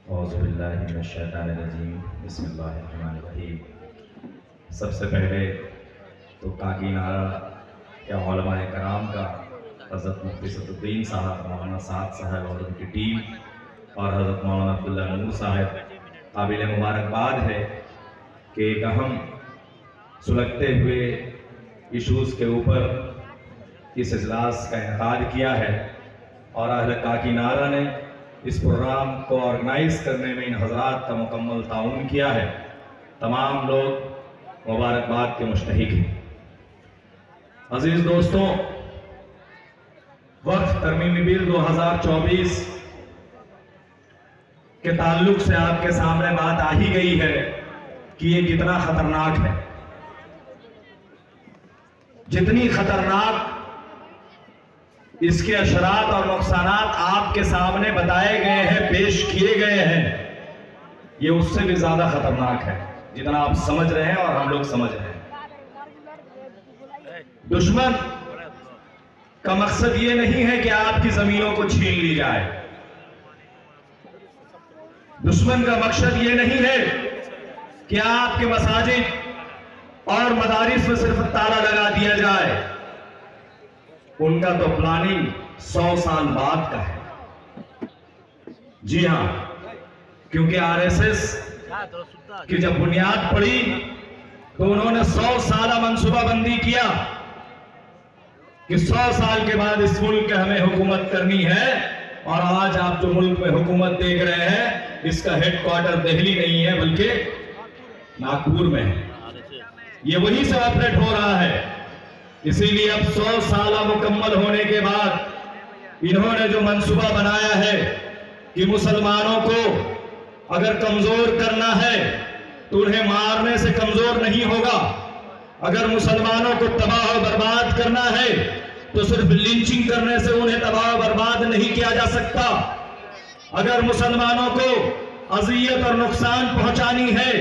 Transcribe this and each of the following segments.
اعوذ باللہ من الشیطان الرجیم بسم اللہ الرحمن الرحیم۔ سب سے پہلے تو کاکیناڑا کے علماء کرام کا، حضرت مفتی اسد الدین صاحب، مولانا سعد صاحب اور ان کی ٹیم، اور حضرت مولانا عبداللہ نور صاحب، قابل مبارکباد ہے کہ ایک اہم سلگتے ہوئے ایشوز کے اوپر اس اجلاس کا انعقاد کیا ہے، اور اہل کاکیناڑا نے اس پروگرام کو آرگنائز کرنے میں ان حضرات کا مکمل تعاون کیا ہے۔ تمام لوگ مبارکباد کے مستحق ہیں۔ عزیز دوستوں، وقف ترمیمی بل 2024 کے تعلق سے آپ کے سامنے بات آ ہی گئی ہے کہ یہ کتنا خطرناک ہے۔ جتنی خطرناک اس کے اثرات اور نقصانات آپ کے سامنے بتائے گئے ہیں، پیش کیے گئے ہیں، یہ اس سے بھی زیادہ خطرناک ہے جتنا آپ سمجھ رہے ہیں اور ہم لوگ سمجھ رہے ہیں۔ دشمن کا مقصد یہ نہیں ہے کہ آپ کی زمینوں کو چھین لی جائے۔ دشمن کا مقصد یہ نہیں ہے کہ آپ کے مساجد اور مدارس میں صرف تالا لگا دیا جائے۔ ان کا تو پلاننگ 100 سال بعد کا ہے۔ جی ہاں، کیونکہ RSS کی جب بنیاد پڑی تو انہوں نے 100 سالہ منصوبہ بندی کیا کہ 100 سال کے بعد اس ملک کے ہمیں حکومت کرنی ہے، اور آج آپ جو ملک میں حکومت دیکھ رہے ہیں، اس کا ہیڈ کوارٹر دہلی نہیں ہے بلکہ ناگپور میں ہے۔ یہ وہی سے آپریٹ ہو رہا ہے۔ اسی لیے اب 100 سالہ مکمل ہونے کے بعد انہوں نے جو منصوبہ بنایا ہے کہ مسلمانوں کو اگر کمزور کرنا ہے تو انہیں مارنے سے کمزور نہیں ہوگا، اگر مسلمانوں کو تباہ و برباد کرنا ہے تو صرف لنچنگ کرنے سے انہیں تباہ و برباد نہیں کیا جا سکتا، اگر مسلمانوں کو اذیت اور نقصان پہنچانی ہے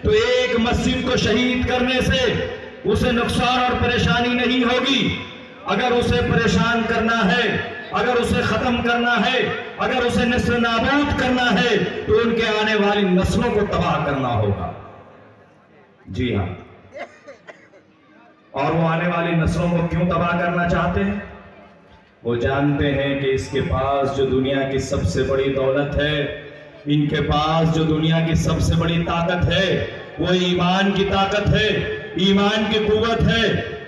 تو ایک مسجد کو شہید کرنے سے اسے نقصان اور پریشانی نہیں ہوگی، اگر اسے پریشان کرنا ہے، اگر اسے ختم کرنا ہے، اگر اسے نسل نابود کرنا ہے تو ان کے آنے والی نسلوں کو تباہ کرنا ہوگا۔ جی ہاں، اور وہ آنے والی نسلوں کو کیوں تباہ کرنا چاہتے ہیں؟ وہ جانتے ہیں کہ اس کے پاس جو دنیا کی سب سے بڑی دولت ہے، ان کے پاس جو دنیا کی سب سے بڑی طاقت ہے، وہ ایمان کی طاقت ہے، ایمان کی قوت ہے،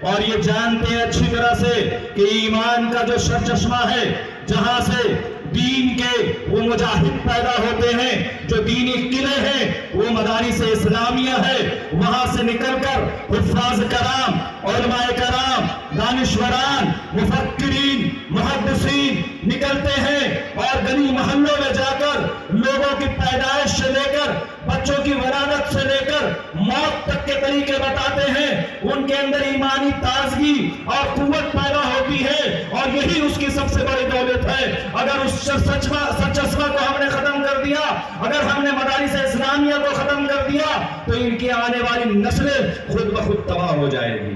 اور یہ جانتے ہیں اچھی طرح سے کہ ایمان کا جو سرچشمہ ہے، جہاں سے دین کے وہ مجاہد پیدا ہوتے ہیں، جو دینی قلعے ہیں، وہ مدارس اسلامیہ ہے، وہاں سے نکل کر حفاظ کرام، علماء کرام، دانشوران، مفکرین، محدثین نکلتے ہیں، اور گلی محلوں میں جا کر لوگوں کی پیدائش سے لے کر بچوں کی ولادت سے لے کر موت تک کے طریقے بتاتے ہیں۔ ان کے اندر ایمانی تازگی اور قوت پیدا ہوتی ہے، اور یہی اس کی سب سے بڑی دولت ہے۔ اگر اس سرچشمہ کو ہم نے ختم کر دیا، اگر ہم نے مدارس اسلامیہ کو ختم کر دیا تو ان کی آنے والی نسلیں خود بخود تباہ ہو جائے گی۔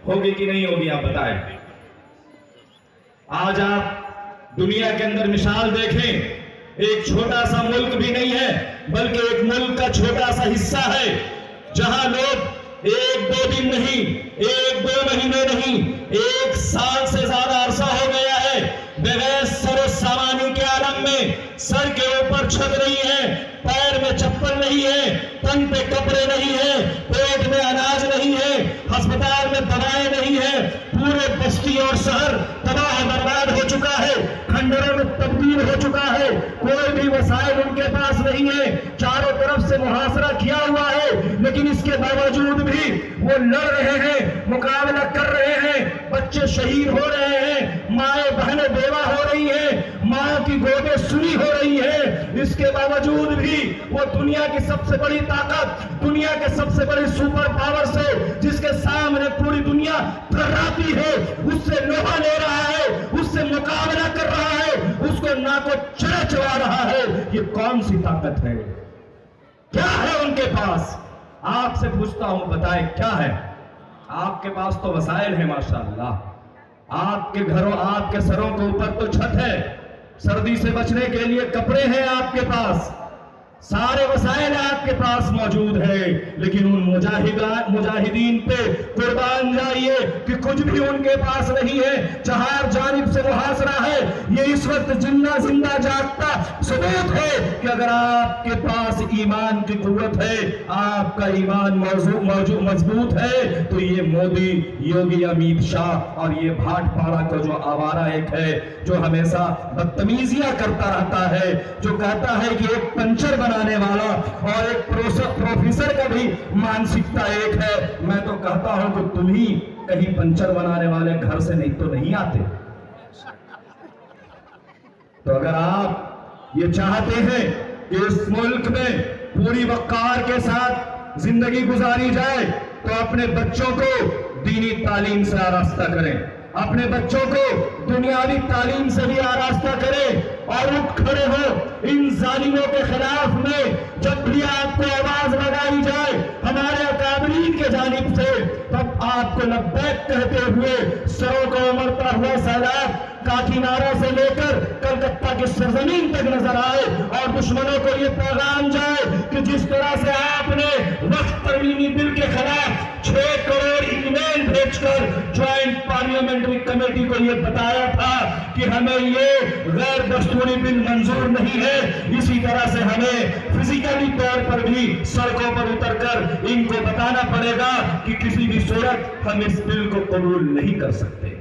ہوگی کہ نہیں ہوگی آپ بتائیں۔ آج آپ دنیا کے اندر مثال دیکھیں، ایک چھوٹا سا ملک بھی نہیں ہے بلکہ ایک ملک کا چھوٹا سا حصہ ہے، جہاں لوگ 1-2 دن نہیں، 1-2 مہینے نہیں، 1 سال سے زیادہ عرصہ ہو گیا ہے بغیر سر و سامانی کے عالم میں، سر کے اوپر چھت نہیں ہے، پیر میں چپل نہیں ہے، تن پہ کپڑے نہیں ہیں، پیٹ میں اناج نہیں ہے، ہسپتال میں دوائیں نہیں ہیں، پورے بستی اور شہر تباہ برباد ہو چکا ہے، کھنڈروں میں تبدیل ہو چکا ہے، کوئی بھی وسائل ان کے پاس نہیں ہے، چاروں طرف سے محاصرہ کیا ہوا ہے، لیکن اس کے باوجود بھی وہ لڑ رہے ہیں، مقابلہ کر رہے ہیں، بچے شہید ہو رہے ہیں، مائیں بہنیں بیوہ ہو رہی ہیں، ماں کی گودیں سنی ہو رہی ہیں، اس کے باوجود بھی وہ دنیا کی سب سے بڑی طاقت، دنیا کے سب سے بڑی سپر پاور سے جس کے سامنے پوری دنیا تھراتی ہے، اس سے لوہا لے رہا ہے، اس سے مقابلہ کر رہا ہے، اس کو ناکو چڑھا چڑھا رہا ہے۔ یہ کون سی طاقت ہے؟ کیا ہے ان کے پاس؟ آپ سے پوچھتا ہوں، بتائیں کیا ہے؟ آپ کے پاس تو وسائل ہیں ماشاءاللہ، آپ کے گھروں، آپ کے سروں کے اوپر تو چھت ہے، سردی سے بچنے کے لیے کپڑے ہیں آپ کے پاس، سارے وسائل آپ کے پاس موجود ہے، لیکن ان مجاہدین پہ قربان جائیے کہ کچھ بھی ان کے پاس نہیں ہے، چہار جانب سے محاصرہ ہے۔ یہ اس وقت زندہ جاگتا ثبوت ہے کہ اگر آپ کے پاس ایمان کی قوت ہے، آپ کا ایمان مضبوط ہے، تو یہ مودی، یوگی امیت شاہ اور یہ بھاٹ پاڑا کا جو آوارہ ایک ہے، جو ہمیشہ بدتمیزیاں کرتا رہتا ہے، جو کہتا ہے کہ ایک پنچر بنانے والا اور ایک پروفیسر کا بھی مانسکتا ایک ہے، میں تو کہتا ہوں کہ تم ہی کہیں پنچر بنانے والے گھر سے نہیں آتے۔ تو اگر آپ یہ چاہتے ہیں کہ اس ملک میں پوری وقار کے ساتھ زندگی گزاری جائے، تو اپنے بچوں کو دینی تعلیم سے آراستہ کریں، اپنے بچوں کو دنیاوی تعلیم سے بھی آراستہ کریں، اور اٹھ کھڑے ہو ان ظالموں کے خلاف میں۔ جب بھی آپ کو آواز لگائی جائے ہمارے اکابرین کے جانب سے، تب آپ کو لبیک کہتے ہوئے سروں کو امڑتا ہوا سیلاب کاکینارا سے لے کر کلکتہ کی سرزمین تک نظر آئے، اور دشمنوں کو یہ پیغام جائے کہ جس طرح سے آپ نے وقت ترمیمی بل کے خلاف 6 کروڑ ای میل بھیج کر جوائنٹ پارلیمنٹری کمیٹی کو یہ بتایا تھا کہ ہمیں یہ غیر دستوری بل منظور نہیں ہے، اسی طرح سے ہمیں فزیکلی طور پر بھی سڑکوں پر اتر کر ان کو بتانا پڑے گا کہ کسی بھی صورت ہم اس بل کو قبول نہیں کر سکتے۔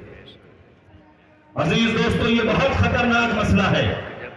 عزیز دوستو، یہ بہت خطرناک مسئلہ ہے۔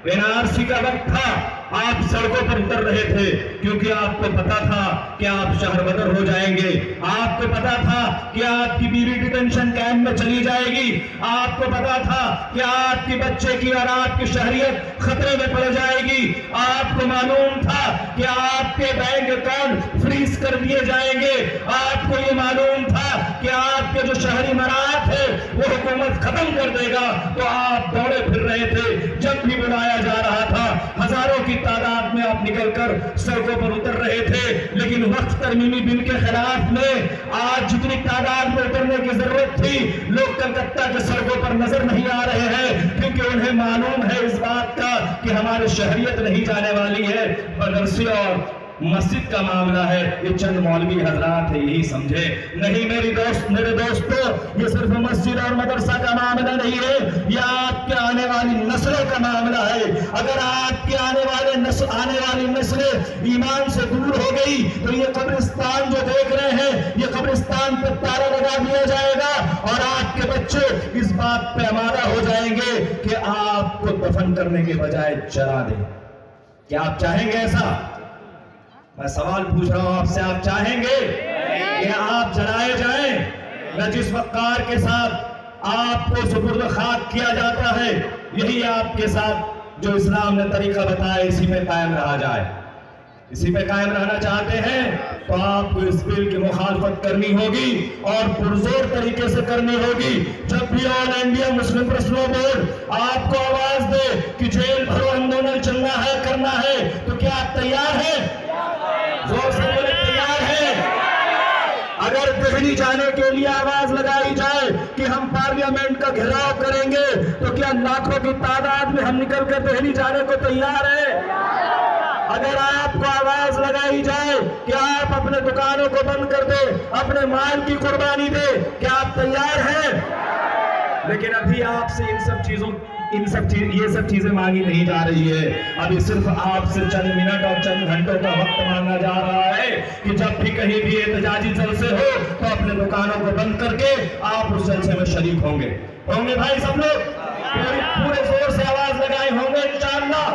NRC کا وقت تھا، آپ سڑکوں پر اتر رہے تھے کیونکہ آپ کو پتا تھا کہ آپ شہر بدر ہو جائیں گے، آپ کو پتا تھا کہ آپ کی بیوی ڈیٹینشن کیمپ میں چلی جائے گی، آپ کو پتا تھا کہ آپ کی بچے کی اور آپ کی شہریت خطرے میں پڑ جائے گی، آپ کو معلوم تھا کہ آپ کے بینک اکاؤنٹ فریز کر دیے جائیں گے، آپ کو یہ معلوم تھا کہ آپ کے جو شہری مراعات ہے وہ حکومت ختم کر دے گا، تو آپ دوڑے پھر رہے تھے۔ جب بھی بلایا جا رہا تھا، ہزاروں کی تعداد میں آپ نکل کر سڑکوں پر اتر رہے تھے، لیکن وقت ترمیمی بل کے خلاف میں آج جتنی تعداد میں اترنے کی ضرورت تھی، لوگ کلکتہ کے سڑکوں پر نظر نہیں آ رہے ہیں، کیونکہ انہیں معلوم ہے اس بات کا کہ ہماری شہریت نہیں جانے والی ہے۔ مدرسے اور مسجد کا معاملہ ہے، یہ چند مولوی حضرات ہے یہی سمجھے، نہیں میرے دوستو، یہ صرف مسجد اور مدرسہ کا معاملہ نہیں ہے، یہ آپ کے آنے والی نسلوں کا معاملہ ہے۔ اگر آپ کے آنے والی نسلیں ایمان سے دور ہو گئی تو یہ قبرستان جو دیکھ رہے ہیں، یہ قبرستان پہ تالا لگا دیا جائے گا، اور آپ کے بچے اس بات پہ آمادہ ہو جائیں گے کہ آپ کو دفن کرنے کے بجائے جلا دیں۔ کیا آپ چاہیں گے ایسا؟ میں سوال پوچھ رہا ہوں آپ سے، آپ چاہیں گے کہ آپ جلائے جائیں؟ نہ جس وقار کے ساتھ آپ کو سپرد خاک کیا جاتا ہے، یہی آپ کے ساتھ جو اسلام نے طریقہ بتایا اسی میں قائم رہا جائے۔ اسی پہ قائم رہنا چاہتے ہیں تو آپ کو اس بل کی مخالفت کرنی ہوگی اور پرزور طریقے سے کرنی ہوگی۔ جب بھی آل انڈیا مسلم پرسنل بورڈ آپ کو آواز دے کہ جیل بھرو آندولن چلنا ہے، کرنا ہے، تو کیا آپ تیار ہیں؟ زور سے بولے، تیار ہیں؟ اگر دہلی جانے کے لیے آواز لگائی جائے کہ ہم پارلیمنٹ کا گھیراؤ کریں گے، تو کیا لاکھوں کی تعداد میں ہم نکل کر دہلی جانے کو تیار ہیں؟ اگر آپ کو آواز لگائی جائے کہ آپ اپنے دکانوں کو بند کر دیں، اپنے مال کی قربانی دیں، کیا آپ تیار ہیں؟ لیکن ابھی آپ سے یہ سب چیزیں مانگی نہیں جا رہی ہے، ابھی صرف آپ سے چند منٹ اور چند گھنٹوں کا وقت مانگا جا رہا ہے کہ جب بھی کہیں بھی احتجاجی جلسے ہو تو اپنے دکانوں کو بند کر کے آپ اس جلسے میں شریک ہوں گے بھائی سب لوگ پورے زور سے آواز لگائے ہوں گے انشاءاللہ۔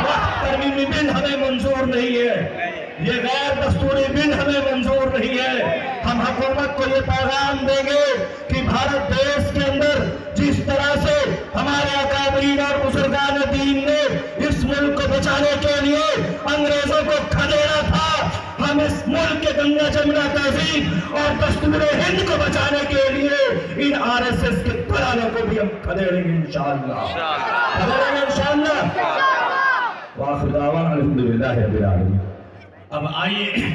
وقت ترمیمی بل ہمیں منظور نہیں ہے، یہ غیر دستوری بل ہمیں منظور نہیں ہے۔ ہم حکومت کو یہ پیغام دیں گے کہ بھارت دیش کے اندر جس طرح سے ہمارے اکابرین اور بزرگان دین نے اس ملک کو بچانے کے لیے انگریزوں کو کھدیڑا تھا، ہم اس ملک کے گنگا جمنا تہذیب اور دستور ہند کو بچانے کے لیے ان RSS کے دلالوں کو بھی ہم کھدیڑیں گے انشاءاللہ، کھدیڑیں گے انشاءاللہ۔ وآخر دعوانا الحمدللہ رب العالمین۔ اب آئیے